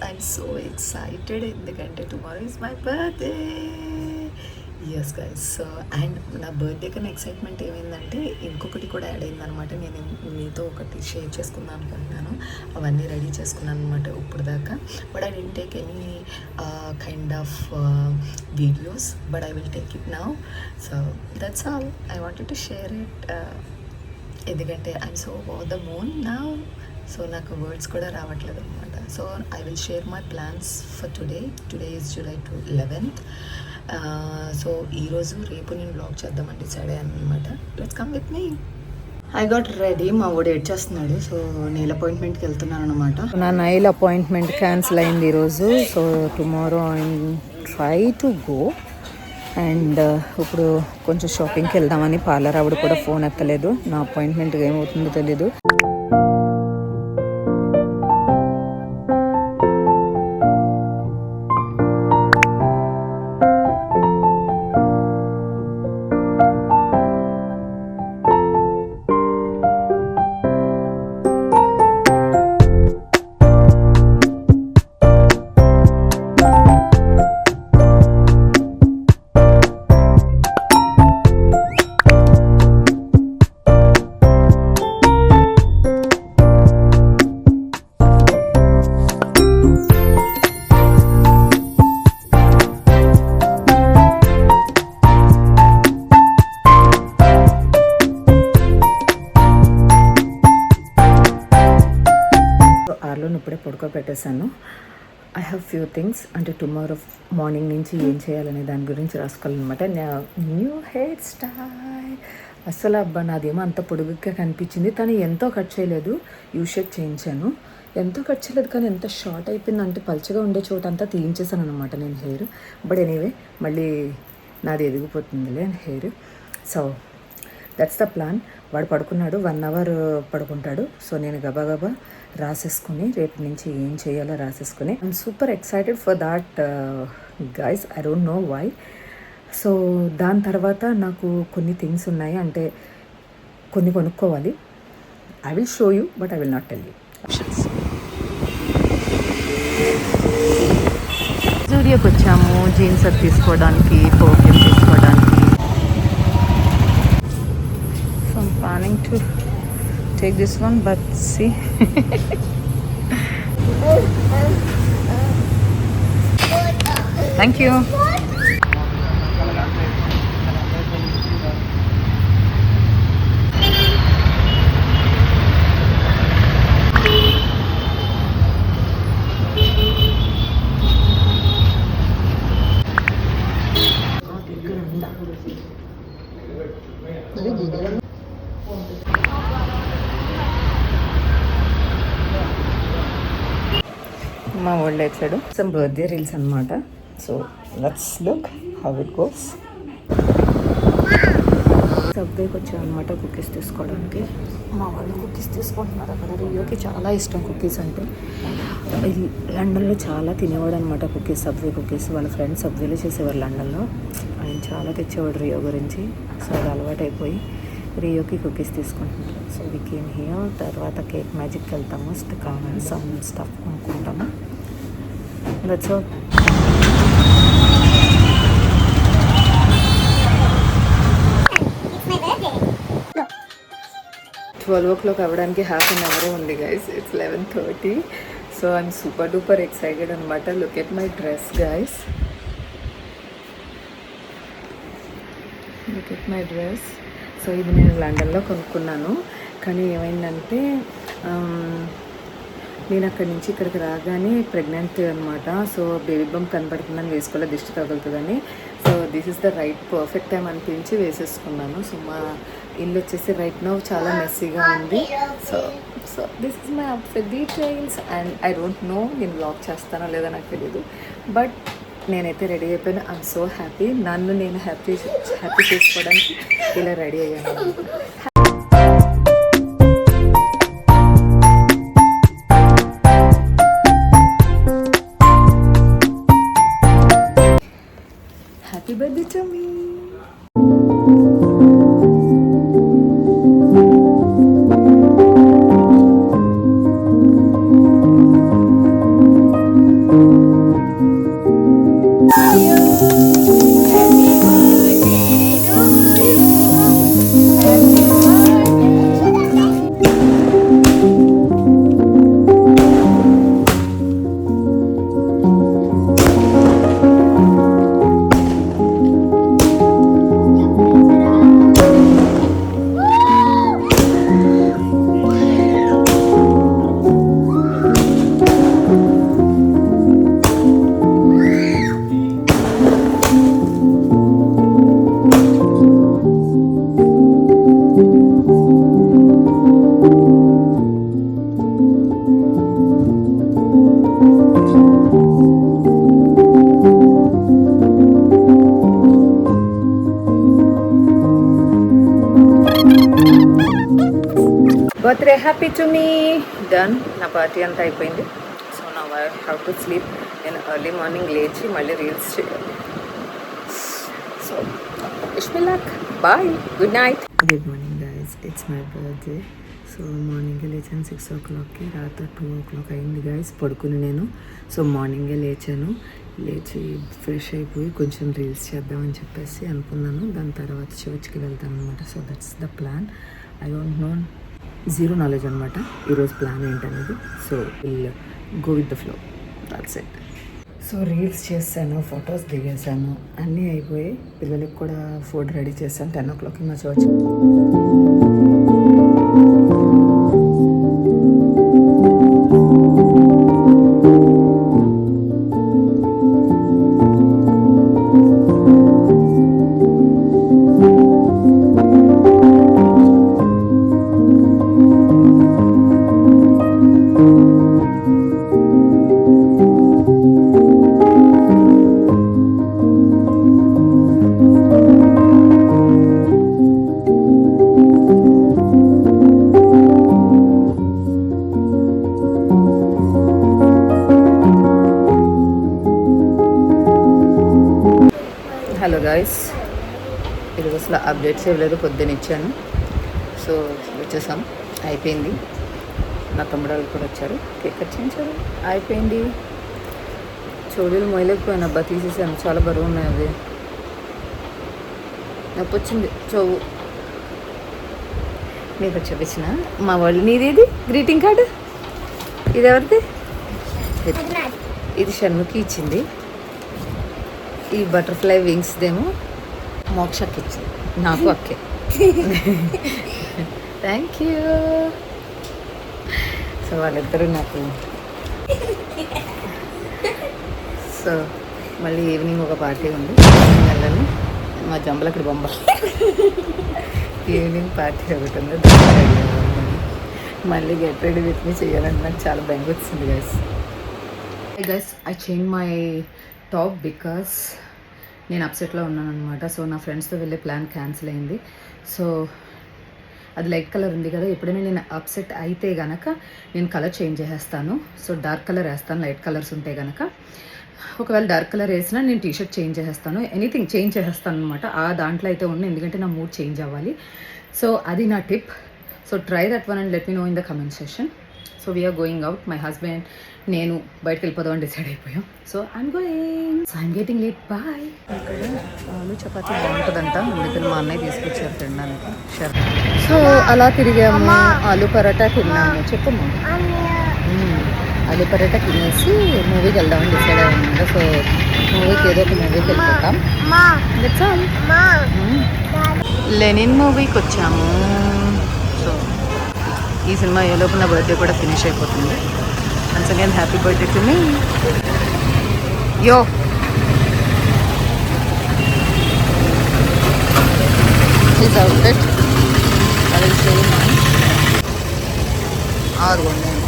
I'm so excited ఎందుకంటే tomorrow is my birthday. Yes guys. So and నా birthday కన్నా excitement ఏమైందంటే ఇంకొకటి కూడా యాడ్ అయిందనమాట. నేను మీతో ఒకటి షేర్ చేసుకుందాం అనుకుంటున్నాను. అవన్నీ రెడీ చేసుకున్నాను అనమాట ఇప్పుడు దాకా. But I will take any kind of videos, but I will take it now. So that's all I wanted to share it. ఎందుకంటే I'm so over the moon నా. సో నాకు వర్డ్స్ కూడా రావట్లేదు అనమాట. So I will share my plans for today. Is July 11th. So ఈరోజు రేపు నేను blog చేద్దామని డిసైడ్ అయ్యాను అనమాట. Let's come with me. I got ready. మా వాడు ఎడ్ చేస్తున్నాడు. సో నెయిల్ అపాయింట్మెంట్కి వెళ్తున్నాను అనమాట. నా నెయిల్ అపాయింట్మెంట్ క్యాన్సిల్ అయింది ఈరోజు. So tomorrow I try to go. And ఇప్పుడు కొంచెం షాపింగ్కి వెళ్దామని పార్లర్ ఆవిడ కూడా ఫోన్ ఎత్తలేదు. నా అపాయింట్మెంట్ ఏమవుతుందో తెలీదు. ఇప్పుడే పడుకోబెట్టేశాను. I have few things. అంటే టుమారో మార్నింగ్ నుంచి ఏం చేయాలనే దాని గురించి రాసుకోవాలన్నమాట. New hair style. అసలు అబ్బా నాదేమో అంత పొడుగుగా కనిపించింది. తను ఎంతో కట్ చేయలేదు. యూ షేప్ చేయించాను. ఎంతో కట్ చేయలేదు కానీ ఎంత షార్ట్ అయిపోయింది అంటే పల్చగా ఉండే చోట అంతా తీయించేసాను అనమాట నేను హెయిర్. బట్ ఎనీవే మళ్ళీ నాది ఎదిగిపోతుందిలే hair. So that's the plan. వాడు పడుకున్నాడు. 1 hour పడుకుంటాడు. సో నేను గబా రాసేసుకుని రేపు నుంచి ఏం చేయాలో రాసేసుకుని I'm super excited for that guys. I don't know why. So దాని తర్వాత నాకు కొన్ని థింగ్స్ ఉన్నాయి. అంటే కొన్ని కొనుక్కోవాలి. I will show you but I will not tell you. జూడియోకి వచ్చాము జీన్స్ అది తీసుకోవడానికి, పర్ఫ్యూమ్ తీసుకోవడానికి. Planning to take this one, but see. Thank you. మా వాళ్ళు వచ్చాడు. సమ్ బర్త్డే రీల్స్ అనమాట. So let's look how it goes. సబ్వేకి వచ్చాను అనమాట కుకీస్ తీసుకోవడానికి. మా వాళ్ళు కుకీస్ తీసుకుంటున్నారు అక్కడ. రియోకి చాలా ఇష్టం కుకీస్ అంటే. లండన్లో చాలా తినేవాడు అనమాట కుకీస్, సబ్వే కుకీస్. వాళ్ళ ఫ్రెండ్స్ సబ్వేలో చేసేవారు లండన్లో. ఆయన చాలా తెచ్చేవాడు రియో గురించి. సో అది అలవాటు అయిపోయి రియోకి కుకీస్ తీసుకుంటున్నారు. So we came here. తర్వాత కేక్ మ్యాజిక్కి వెళ్తాము. కావాలి సమ్ స్టఫ్ కొనుక్కుంటాము. That's all. 12 o'clock అవ్వడానికి హాఫ్ అన్ అవర్ ఉంది guys. It's 11:30. So I'm super duper excited అనమాట. Look at my dress guys. Look at my dress. So ఇది నేను లండన్లో కొనుక్కున్నాను. కానీ ఏమైందంటే నేను అక్కడి నుంచి ఇక్కడికి రాగానే ప్రెగ్నెంట్ అనమాట. సో బేబీ బంప్ కనబడుతుందని వేసుకోలే, దిష్టి తగులుతుందని. So this is the right perfect time అనిపించి వేసేసుకున్నాను. సో మా ఇల్లు వచ్చేసి రైట్ నౌ చాలా మెస్సీగా ఉంది. So this is my outfit details. And I don't know నేను బ్లాగ్ చేస్తానో లేదో నాకు తెలీదు. బట్ నేనైతే రెడీ అయిపోయాను. I'm so happy. నన్ను నేను హ్యాపీ చేసుకోవడానికి ఇలా రెడీ అయ్యాను. Happy birthday to me. Happy to me. Done, నా పార్టీ అంతా అయిపోయింది. సో నా ఐ హ్యావ్ టు స్లీప్. నేను ఎర్లీ మార్నింగ్ లేచి మళ్ళీ రీల్స్ చేయాలి. So wish me luck. Bye, good night. Good morning guys, it's my birthday. So మార్నింగే లేచాను 6 o'clockకి. రాత్రి 2 o'clock అయింది గైస్ పడుకుని నేను. సో మార్నింగే లేచాను. లేచి ఫ్రెష్ అయిపోయి కొంచెం రీల్స్ చేద్దామని చెప్పేసి అనుకున్నాను. దాని తర్వాత చర్చ్కి వెళ్తాను అనమాట. So that's the plan. I don't no, zero knowledge అనమాట ఈరోజు ప్లాన్ ఏంటనేది. So will go with the flow, that's it. So reels చేశాను, ఫొటోస్ దిగేశాను, అన్నీ అయిపోయి పిల్లలకి కూడా ఫుడ్ రెడీ చేశాను. 10 o'clockకి మా చర్చ్. హలో గాయస్, ఈరోజు అసలు అప్డేట్స్ ఇవ్వలేదు, పొద్దున్న ఇచ్చాను. సో వచ్చేసాం, అయిపోయింది. నా తమ్ముడు వాళ్ళు కూడా వచ్చారు, కేక్ కట్ చేయించారు, అయిపోయింది. చోళీలు మొయలేకపోయాను అబ్బా, తీసేసాను, చాలా బరువు ఉన్నాయి అవి. నొప్పి వచ్చింది చెవు. మీకు చూపించిన మా వాళ్ళు. నీదేది గ్రీటింగ్ కార్డు? ఇది ఎవరిది? ఇది షణ్ముఖి ఇచ్చింది. ఈ బటర్ఫ్లై వింగ్స్ దేమో మోక్షకి ఇచ్చింది, నాకు అక్కే. Thank you. సో వాళ్ళిద్దరూ నాకు. సో మళ్ళీ ఈవినింగ్ ఒక పార్టీ ఉంది, వెళ్ళాలి. మా జంబలక్కడి బొమ్మ ఈవినింగ్ పార్టీ ఒకటి ఉంది, మళ్ళీ గెట్ రెడీ విత్ మీ చేయాలంటే నాకు చాలా భయం వచ్చింది guys. Guys, I change my top because నేను అప్సెట్లో ఉన్నాను అనమాట. సో నా ఫ్రెండ్స్తో వెళ్ళే ప్లాన్ క్యాన్సిల్ అయింది. సో అది లైట్ కలర్ ఉంది కదా, ఎప్పుడైనా నేను అప్సెట్ అయితే కనుక నేను కలర్ చేంజ్ చేసేస్తాను. సో డార్క్ కలర్ వేస్తాను, లైట్ కలర్స్ ఉంటే కనుక. ఒకవేళ డార్క్ కలర్ వేసినా నేను టీషర్ట్ చేంజ్ చేసేస్తాను, ఎనీథింగ్ చేంజ్ చేసేస్తాను అనమాట. ఆ దాంట్లో అయితే ఉంది, ఎందుకంటే నా మూడ్ చేంజ్ అవ్వాలి. సో అది నా tip. So try that one and let me know in the comment session. So we're going out, my husband, నేను బయటకు వెళ్ళిపోదాం అని డిసైడ్ అయిపోయాం. So I'm going, so I'm getting late, bye. ఇక్కడ ఆలు చపాతీ బాగుంటుందంట, అందుకని మా అన్నయ్య తీసుకొచ్చారు తినడానికి. సో అలా తిరిగాము, ఆలు పరోటా తిన్నాము. చెప్పమ్మా. ఆలు పరోటా తినేసి మూవీకి వెళ్దామని డిసైడ్ అయ్యాము. సో మూవీకి ఏదో ఒక మూవీకి వెళ్ళిపోతాం. లెనిన్ మూవీకి వచ్చాము. సో ఈ సినిమా ఏలోపు నా బర్త్డే కూడా ఫినిష్ అయిపోతుంది. Once again, happy birthday to me. Yo. His outfit. I will show you mine. Or one.